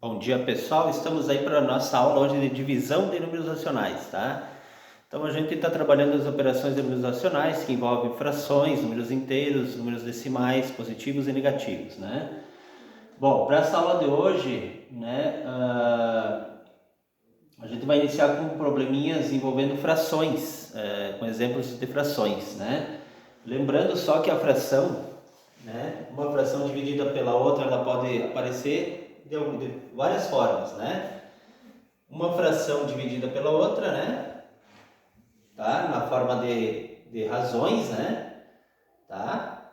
Bom dia, pessoal, estamos aí para a nossa aula hoje de divisão de números racionais, tá? Então a gente está trabalhando as operações de números racionais que envolvem frações, números inteiros, números decimais, positivos e negativos, né? Bom, para essa aula de hoje, né, a gente vai iniciar com probleminhas envolvendo frações, com exemplos de frações, né? Lembrando só que a fração, né, uma fração dividida pela outra, ela pode aparecer de várias formas, né? Uma fração dividida pela outra, né? Tá? Na forma de razões, né? Tá?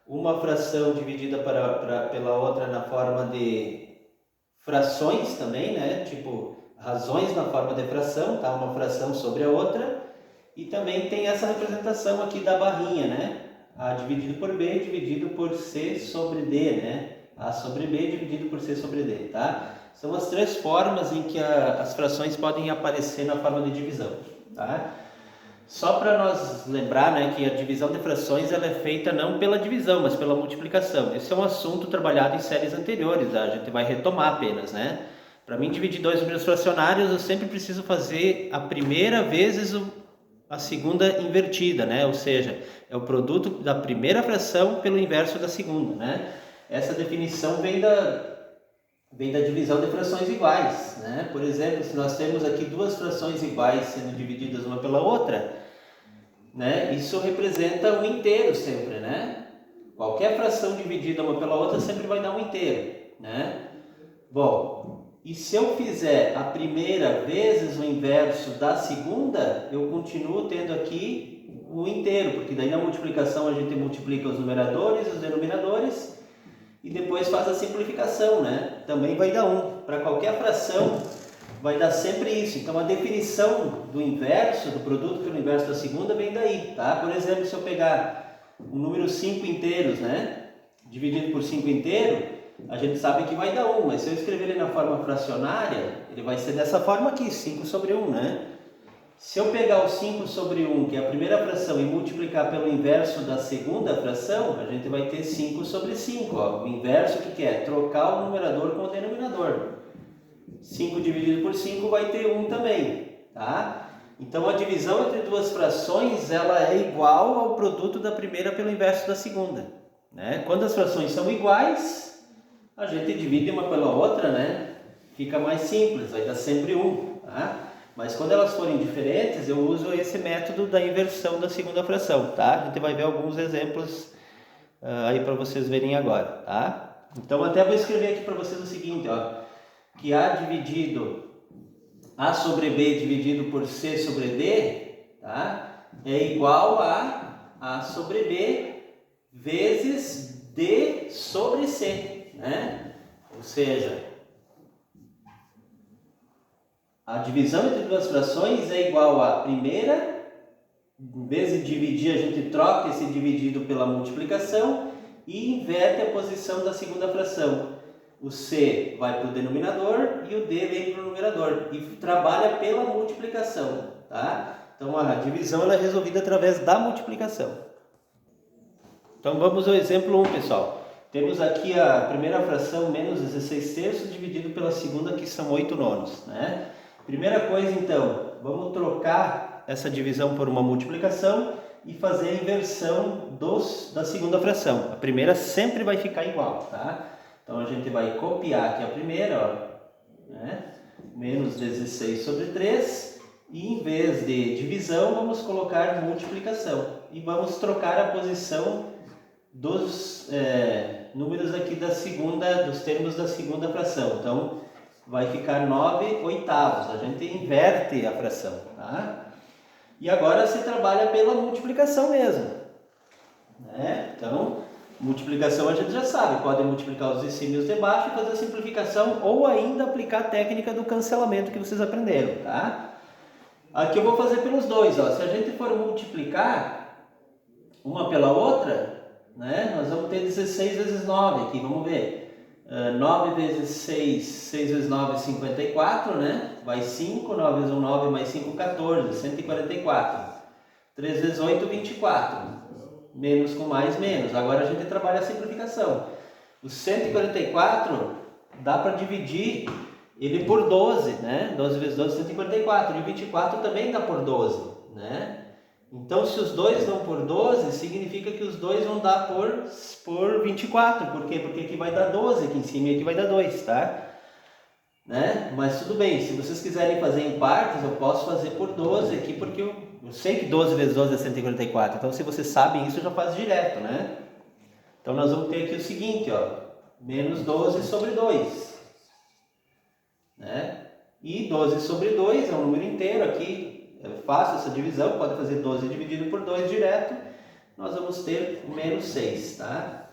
Uma fração dividida pela outra na forma de frações também, né? Tipo, razões na forma de fração, tá? Uma fração sobre a outra. E também tem essa representação aqui da barrinha, né? A dividido por B dividido por C sobre D, né? A sobre B dividido por C sobre D, tá? São as três formas em que as frações podem aparecer na forma de divisão, tá? Só para nós lembrar, né, que a divisão de frações ela é feita não pela divisão, mas pela multiplicação. Esse é um assunto trabalhado em séries anteriores, tá? A gente vai retomar apenas, né? Para mim dividir dois números fracionários, eu sempre preciso fazer a primeira vezes a segunda invertida, né? Ou seja, é o produto da primeira fração pelo inverso da segunda, né? Essa definição vem da divisão de frações iguais, né? Por exemplo, se nós temos aqui duas frações iguais sendo divididas uma pela outra, né? Isso representa um inteiro sempre, né? Qualquer fração dividida uma pela outra sempre vai dar um inteiro, né? Bom, e se eu fizer a primeira vezes o inverso da segunda, eu continuo tendo aqui o inteiro, porque daí na multiplicação a gente multiplica os numeradores e os denominadores e depois faz a simplificação, né? Também vai dar 1. Para qualquer fração vai dar sempre isso. Então a definição do inverso, do produto pelo inverso da segunda, vem daí, tá? Por exemplo, se eu pegar o número 5 inteiros, né? Dividido por 5 inteiro, a gente sabe que vai dar 1, mas se eu escrever ele na forma fracionária, ele vai ser dessa forma aqui, 5 sobre 1, né? Se eu pegar o 5 sobre 1, que é a primeira fração, e multiplicar pelo inverso da segunda fração, a gente vai ter 5 sobre 5. Ó. O inverso, o que é? Trocar o numerador com o denominador. 5 dividido por 5 vai ter 1 também, tá? Então a divisão entre duas frações, ela é igual ao produto da primeira pelo inverso da segunda, né? Quando as frações são iguais, a gente divide uma pela outra, né? Fica mais simples, vai dar sempre 1, tá? Mas quando elas forem diferentes, eu uso esse método da inversão da segunda fração, tá? A gente vai ver alguns exemplos aí para vocês verem agora, tá? Então até vou escrever aqui para vocês o seguinte, ó, que A sobre B dividido por C sobre D, tá? É igual a A sobre B vezes D sobre C, né? Ou seja, a divisão entre duas frações é igual a primeira, em vez de dividir, a gente troca esse dividido pela multiplicação e inverte a posição da segunda fração. O C vai para o denominador e o D vem para o numerador e trabalha pela multiplicação, tá? Então a divisão ela é resolvida através da multiplicação. Então vamos ao exemplo 1, pessoal. Temos aqui a primeira fração menos 16 terços dividido pela segunda, que são 8 nonos, né? Primeira coisa, então, vamos trocar essa divisão por uma multiplicação e fazer a inversão da segunda fração. A primeira sempre vai ficar igual, tá? Então a gente vai copiar aqui a primeira, ó, né? Menos 16 sobre 3, e em vez de divisão, vamos colocar multiplicação. E vamos trocar a posição dos números aqui dos termos da segunda fração. Então, vai ficar 9 oitavos. A gente inverte a fração, tá? E agora você trabalha pela multiplicação mesmo, né? Então, multiplicação a gente já sabe. Pode multiplicar os decímios de baixo e fazer a simplificação ou ainda aplicar a técnica do cancelamento que vocês aprenderam, tá? Aqui eu vou fazer pelos dois, ó. Se a gente for multiplicar uma pela outra, né? Nós vamos ter 16 vezes 9 aqui, vamos ver. 9 vezes 6, 6 vezes 9 é 54, né? Vai 5, 9 vezes 1, 9, mais 5, 14, 144. 3 vezes 8, 24. Menos com mais, menos. Agora a gente trabalha a simplificação. O 144 dá para dividir ele por 12, né? 12 vezes 12, 144. E o 24 também dá por 12, né? Então, se os dois dão por 12, significa que os dois vão dar por 24. Por quê? Porque aqui vai dar 12 aqui em cima e aqui vai dar 2, tá? Né? Mas tudo bem, se vocês quiserem fazer em partes, eu posso fazer por 12 aqui, porque eu sei que 12 vezes 12 é 144. Então, se vocês sabem isso, já faz direto, né? Então, nós vamos ter aqui o seguinte, ó, menos 12 sobre 2, né? E 12 sobre 2 é um número inteiro aqui. É fácil essa divisão, pode fazer 12 dividido por 2 direto. Nós vamos ter menos 6, tá?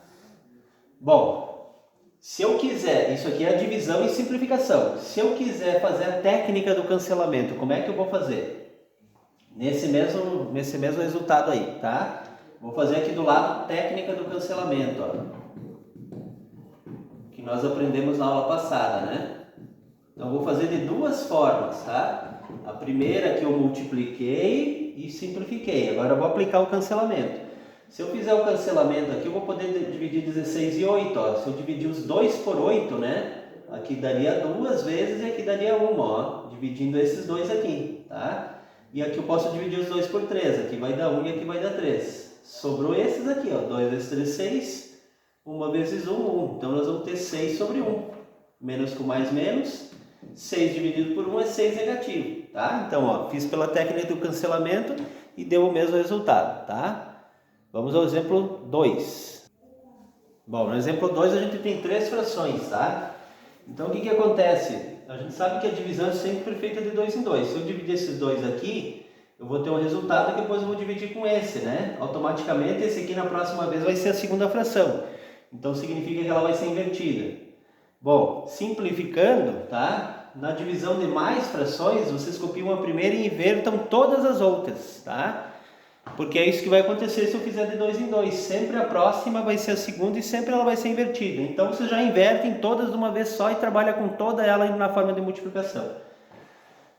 Bom, se eu quiser, isso aqui é a divisão e simplificação. Se eu quiser fazer a técnica do cancelamento, como é que eu vou fazer? Nesse mesmo resultado aí, tá? Vou fazer aqui do lado técnica do cancelamento, ó, que nós aprendemos na aula passada, né? Então, vou fazer de duas formas, tá? A primeira que eu multipliquei e simplifiquei. Agora eu vou aplicar o cancelamento. Se eu fizer o cancelamento aqui, eu vou poder dividir 16 e 8. Ó. Se eu dividir os 2 por 8, né? Aqui daria 2 vezes e aqui daria 1, ó. Dividindo esses dois aqui, tá? E aqui eu posso dividir os 2 por 3. Aqui vai dar 1 e aqui vai dar 3. Sobrou esses aqui, ó. 2 vezes 3, 6. 1 vezes 1, 1. Então nós vamos ter 6 sobre 1. Menos com mais menos. 6 dividido por 1 é 6 negativo, tá? Então, ó, fiz pela técnica do cancelamento e deu o mesmo resultado, tá? Vamos ao exemplo 2. Bom, no exemplo 2 a gente tem 3 frações, tá? Então, o que acontece? A gente sabe que a divisão é sempre feita de 2 em 2. Se eu dividir esses dois aqui, eu vou ter um resultado que depois eu vou dividir com esse, né? Automaticamente, esse aqui na próxima vez vai ser a segunda fração. Então, significa que ela vai ser invertida. Bom, simplificando, tá? Na divisão de mais frações, vocês copiam a primeira e invertam todas as outras, tá? Porque é isso que vai acontecer se eu fizer de 2 em 2. Sempre a próxima vai ser a segunda e sempre ela vai ser invertida. Então, vocês já invertem todas de uma vez só e trabalham com toda ela na forma de multiplicação.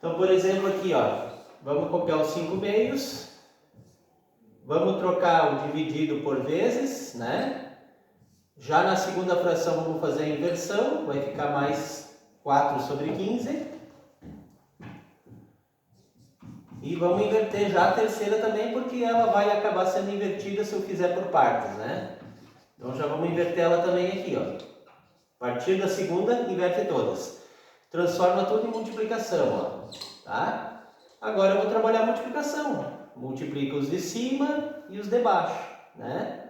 Então, por exemplo, aqui, ó, vamos copiar os 5 meios. Vamos trocar o dividido por vezes, né? Já na segunda fração vamos fazer a inversão, vai ficar mais 4 sobre 15. E vamos inverter já a terceira também, porque ela vai acabar sendo invertida se eu fizer por partes, né? Então já vamos inverter ela também aqui, ó. A partir da segunda, inverte todas. Transforma tudo em multiplicação, ó. Tá? Agora eu vou trabalhar a multiplicação. Multiplica os de cima e os de baixo, né?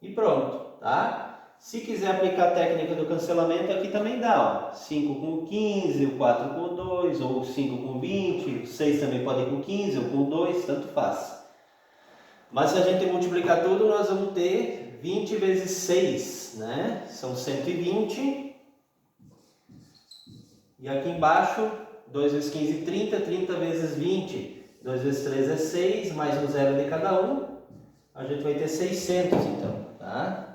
E pronto. Tá? Se quiser aplicar a técnica do cancelamento, aqui também dá, ó. 5 com 15, o 4 com 2, ou 5 com 20, o 6 também pode ir com 15 ou com 2, tanto faz. Mas se a gente multiplicar tudo, nós vamos ter 20 vezes 6, né? São 120. E aqui embaixo, 2 vezes 15, 30, 30 vezes 20, 2 vezes 3 é 6, mais um zero de cada um. A gente vai ter 600 então, tá?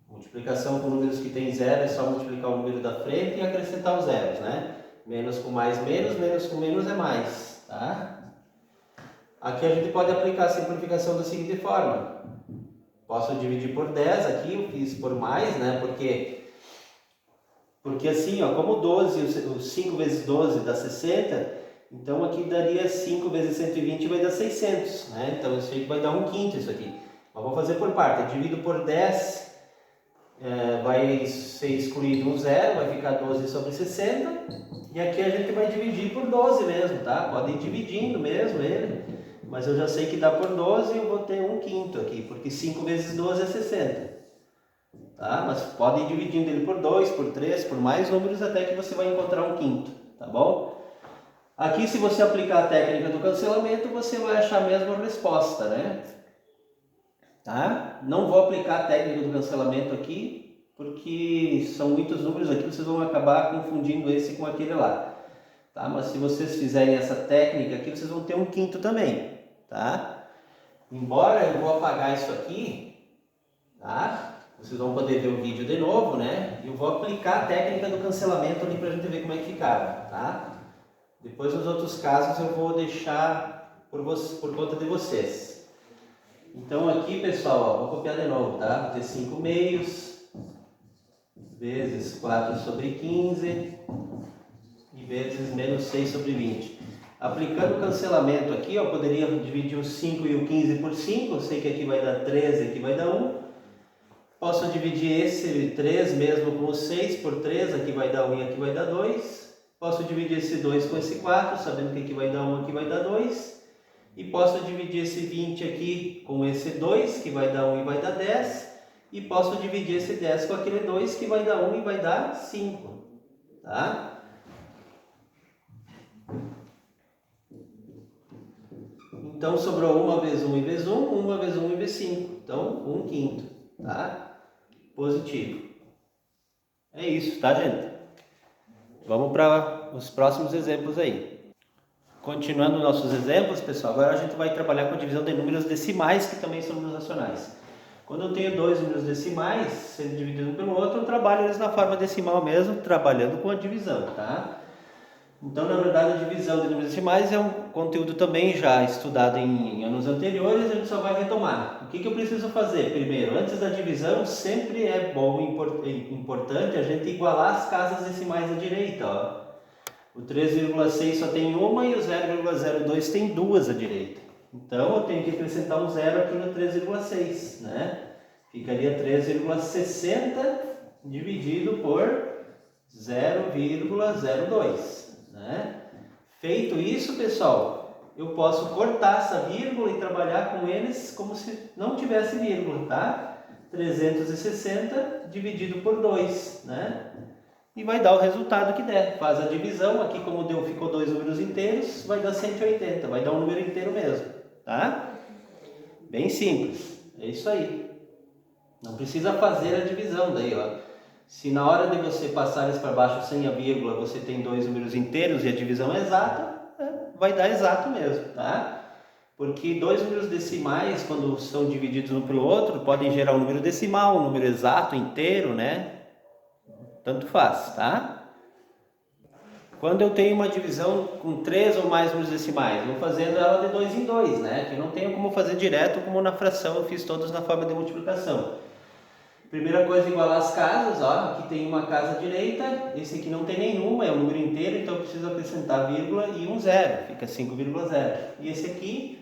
Multiplicação com números que tem zero é só multiplicar o número da frente e acrescentar os zeros, né? Menos com mais menos, menos com menos é mais, tá? Aqui a gente pode aplicar a simplificação da seguinte forma. Posso dividir por 10 aqui, eu fiz por mais, né? Porque assim, ó, como 12, 5 vezes 12 dá 60, então aqui daria 5 vezes 120 vai dar 600, né? Então isso aqui vai dar 1/5 isso aqui. Mas vou fazer por parte, eu divido por 10, vai ser excluído um zero, vai ficar 12 sobre 60, e aqui a gente vai dividir por 12 mesmo, tá? Pode ir dividindo mesmo ele, mas eu já sei que dá por 12 e eu vou ter 1/5 aqui, porque 5 vezes 12 é 60. Tá? Mas pode ir dividindo ele por 2, por 3, por mais números até que você vai encontrar 1/5, tá bom? Aqui, se você aplicar a técnica do cancelamento, você vai achar a mesma resposta, né? Tá? Não vou aplicar a técnica do cancelamento aqui, porque são muitos números aqui, vocês vão acabar confundindo esse com aquele lá. Tá? Mas se vocês fizerem essa técnica aqui, vocês vão ter 1/5 também, tá? Embora eu vou apagar isso aqui, tá? Vocês vão poder ver o vídeo de novo, né? Eu vou aplicar a técnica do cancelamento ali pra gente ver como é que ficava, tá? Depois, nos outros casos, eu vou deixar por conta de vocês. Então aqui, pessoal, ó, vou copiar de novo, tá? Vou ter 5 meios, vezes 4 sobre 15 e vezes menos 6 sobre 20. Aplicando o cancelamento aqui, eu poderia dividir o 5 e o 15 por 5, eu sei que aqui vai dar 13, aqui vai dar 1. Posso dividir esse 3 mesmo com o 6 por 3, aqui vai dar 1 e aqui vai dar 2. Posso dividir esse 2 com esse 4, sabendo que aqui vai dar 1 e aqui vai dar 2. E posso dividir esse 20 aqui com esse 2, que vai dar 1 e vai dar 10. E posso dividir esse 10 com aquele 2, que vai dar 1 e vai dar 5. Tá? Então sobrou 1 vezes 1 e vezes 1, 1 vezes 1 e vezes 5. Então 1 quinto. Tá? Positivo. É isso, tá, gente? Vamos para os próximos exemplos aí. Continuando nossos exemplos, pessoal, agora a gente vai trabalhar com a divisão de números decimais, que também são números racionais. Quando eu tenho dois números decimais, sendo divididos um pelo outro, eu trabalho eles na forma decimal mesmo, trabalhando com a divisão, tá? Então, na verdade, a divisão de números decimais é um conteúdo também já estudado em anos anteriores, a gente só vai retomar. O que eu preciso fazer? Primeiro, antes da divisão, sempre é bom e importante a gente igualar as casas decimais à direita, ó. O 3,6 só tem uma e o 0,02 tem duas à direita. Então, eu tenho que acrescentar um zero aqui no 3,6, né? Ficaria 3,60 dividido por 0,02. Né? Feito isso, pessoal, eu posso cortar essa vírgula e trabalhar com eles como se não tivesse vírgula, tá? 360 dividido por 2, né? E vai dar o resultado que der. Faz a divisão, aqui como ficou dois números inteiros, vai dar 180, vai dar um número inteiro mesmo, tá? Bem simples, é isso aí. Não precisa fazer a divisão daí, ó. Se na hora de você passar eles para baixo sem a vírgula, você tem dois números inteiros e a divisão é exata, vai dar exato mesmo, tá? Porque dois números decimais, quando são divididos um pelo outro, podem gerar um número decimal, um número exato, inteiro, né? Tanto faz, tá? Quando eu tenho uma divisão com 3 ou mais números decimais, vou fazendo ela de 2 em 2, né? Que eu não tenho como fazer direto como na fração, eu fiz todos na forma de multiplicação. Primeira coisa, igualar as casas, ó, aqui tem uma casa à direita, esse aqui não tem nenhuma, é um número inteiro, então eu preciso acrescentar vírgula e um zero, fica 5,0. E esse aqui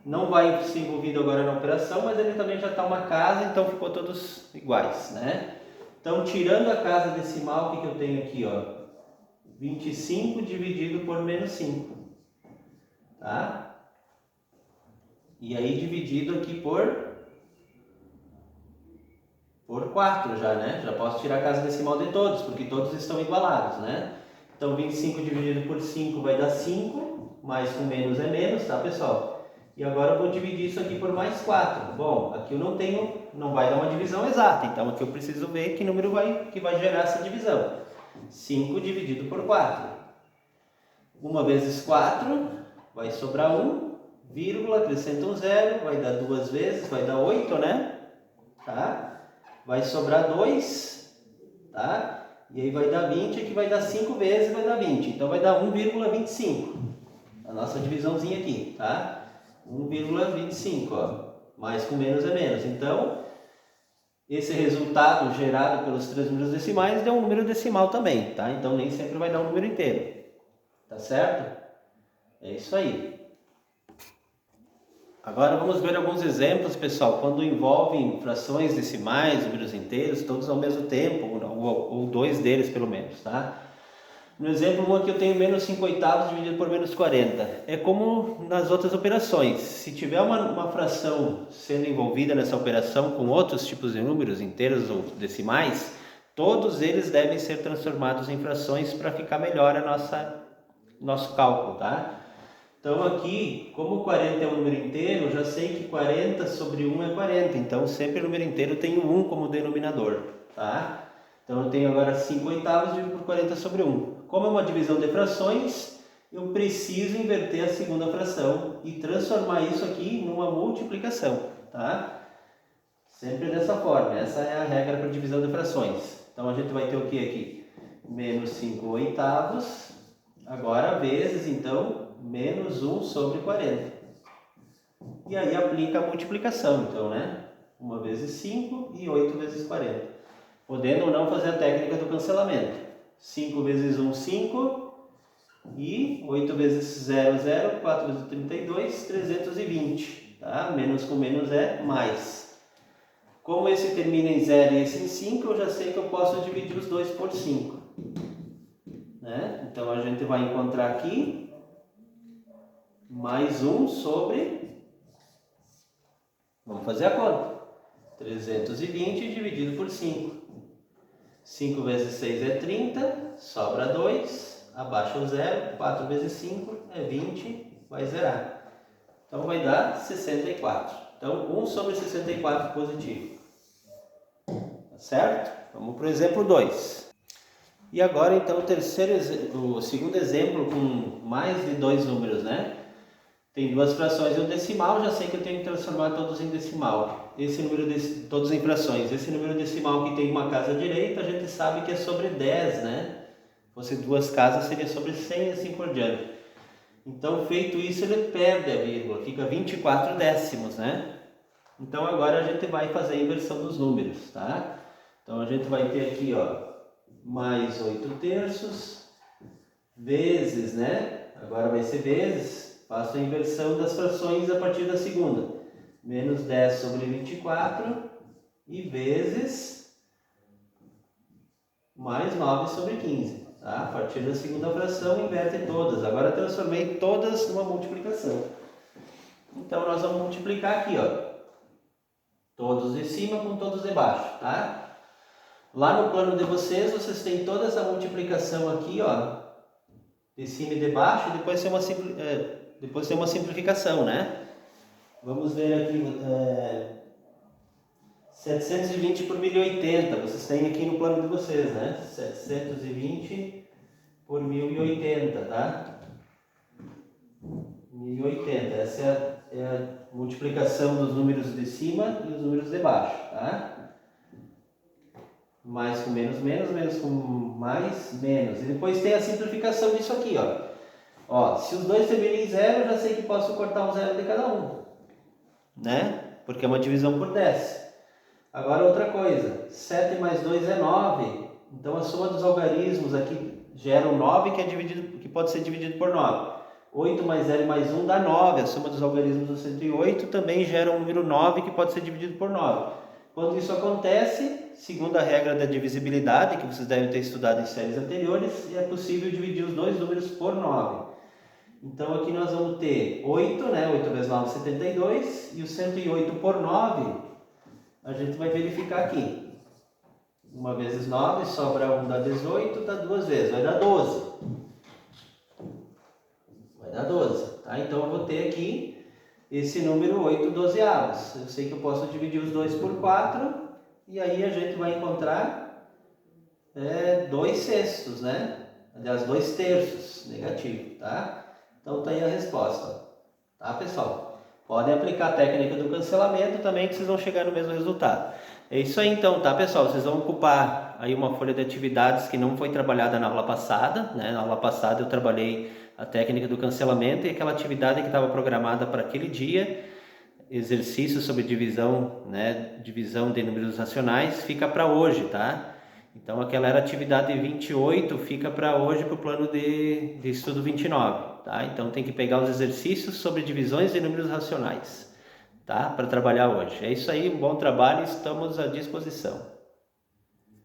não vai ser envolvido agora na operação, mas ele também já está uma casa, então ficou todos iguais, né? Então, tirando a casa decimal, o que eu tenho aqui, ó? 25 dividido por menos 5, tá? E aí dividido aqui por 4 já, né? Já posso tirar a casa decimal de todos, porque todos estão igualados, né? Então 25 dividido por 5 vai dar 5, mais com menos é menos, tá, pessoal? E agora eu vou dividir isso aqui por mais 4. Bom, aqui eu não vai dar uma divisão exata, então aqui eu preciso ver que número que vai gerar essa divisão. 5 dividido por 4. 1 vezes 4 vai sobrar 1, vírgula, acrescenta um zero, vai dar 2 vezes, vai dar 8, né? Tá? Vai sobrar 2, tá? E aí vai dar 20, aqui vai dar 5 vezes, vai dar 20. Então vai dar 1,25. A nossa divisãozinha aqui, tá? 1,25, ó. Mais com menos é menos. Então, esse resultado gerado pelos três números decimais deu um número decimal também, tá? Então nem sempre vai dar um número inteiro. Tá certo? É isso aí. Agora vamos ver alguns exemplos, pessoal, quando envolvem frações decimais, números inteiros, todos ao mesmo tempo, ou dois deles pelo menos, tá? No exemplo 1 aqui eu tenho menos 5 oitavos dividido por menos 40. É como nas outras operações. Se tiver uma fração sendo envolvida nessa operação com outros tipos de números, inteiros ou decimais, todos eles devem ser transformados em frações para ficar melhor nosso cálculo, tá? Então aqui, como 40 é um número inteiro, eu já sei que 40 sobre 1 é 40. Então sempre o número inteiro tem o 1 como denominador, tá? Então eu tenho agora 5 oitavos dividido por 40 sobre 1. Como é uma divisão de frações, eu preciso inverter a segunda fração e transformar isso aqui numa multiplicação, tá? Sempre dessa forma, essa é a regra para divisão de frações. Então a gente vai ter o que aqui? Menos 5 oitavos, agora vezes, então, menos 1 sobre 40. E aí aplica a multiplicação, então, né? 1 vezes 5 e 8 vezes 40. podendo ou não fazer a técnica do cancelamento. 5 vezes 1, 5, e 8 vezes 0, 0, 4 vezes 32, 320, tá? Menos com menos é mais. Como esse termina em 0 e esse em 5, eu já sei que eu posso dividir os dois por 5. Né? Então a gente vai encontrar aqui mais 1 sobre, vamos fazer a conta, 320 dividido por 5. 5 vezes 6 é 30, sobra 2, abaixa o 0, 4 vezes 5 é 20, vai zerar. Então vai dar 64. Então 1 sobre 64 positivo. Tá certo? Vamos para o exemplo 2. E agora então o segundo exemplo com mais de 2 números, né? Tem 2 frações e um decimal, já sei que eu tenho que transformar todos em decimal. Esse número todos em frações. Esse número decimal que tem uma casa direita, a gente sabe que é sobre 10, né? Se fosse 2 casas, seria sobre 100 e assim por diante. Então, feito isso, ele perde a vírgula, fica 24 décimos, né? Então, agora a gente vai fazer a inversão dos números, tá? Então, a gente vai ter aqui, ó, mais 8 terços, vezes, né? Agora vai ser vezes, faço a inversão das frações a partir da segunda. Menos 10 sobre 24 e vezes mais 9 sobre 15. Tá? A partir da segunda fração, inverte todas. Agora transformei todas numa multiplicação. Então nós vamos multiplicar aqui, ó. Todos de cima com todos de baixo, tá? Lá no plano de vocês têm toda essa multiplicação aqui, ó, de cima e de baixo, e depois tem uma simplificação, né? Vamos ver aqui, 720 por 1080, vocês têm aqui no plano de vocês, né? 720 por 1080, tá? 1080, essa é a multiplicação dos números de cima e os números de baixo, tá? Mais com menos, menos, menos com mais, menos. E depois tem a simplificação disso aqui, ó. Ó, se os dois terminam em 0, eu já sei que posso cortar um 0 de cada um, né? Porque é uma divisão por 10. Agora outra coisa, 7 mais 2 é 9. Então a soma dos algarismos aqui gera um 9 que pode ser dividido por 9. 8 mais 0 mais 1 dá 9. A soma dos algarismos do 108 também gera um número 9 que pode ser dividido por 9. Quando isso acontece, segundo a regra da divisibilidade, que vocês devem ter estudado em séries anteriores, é possível dividir os dois números por 9. Então aqui nós vamos ter 8, né? 8 vezes 9 é 72, e o 108 por 9, a gente vai verificar aqui. 1 vezes 9, sobra 1, dá 18, dá 2 vezes, vai dar 12. Vai dar 12, tá? Então eu vou ter aqui esse número 8 dozeavos. Eu sei que eu posso dividir os 2 por 4, e aí a gente vai encontrar 2 sextos, né? Aliás, 2 terços, negativo, tá? Então tá aí a resposta, tá, pessoal? Podem aplicar a técnica do cancelamento também, que vocês vão chegar no mesmo resultado. É isso aí então, tá, pessoal? Vocês vão ocupar aí uma folha de atividades que não foi trabalhada na aula passada, né? Na aula passada eu trabalhei a técnica do cancelamento e aquela atividade que estava programada para aquele dia, exercício sobre divisão, né? Divisão de números racionais, fica para hoje, tá? Então aquela era a atividade 28, fica para hoje para o plano de estudo 29, tá? Então tem que pegar os exercícios sobre divisões de números racionais, tá? Para trabalhar hoje. É isso aí, um bom trabalho, estamos à disposição.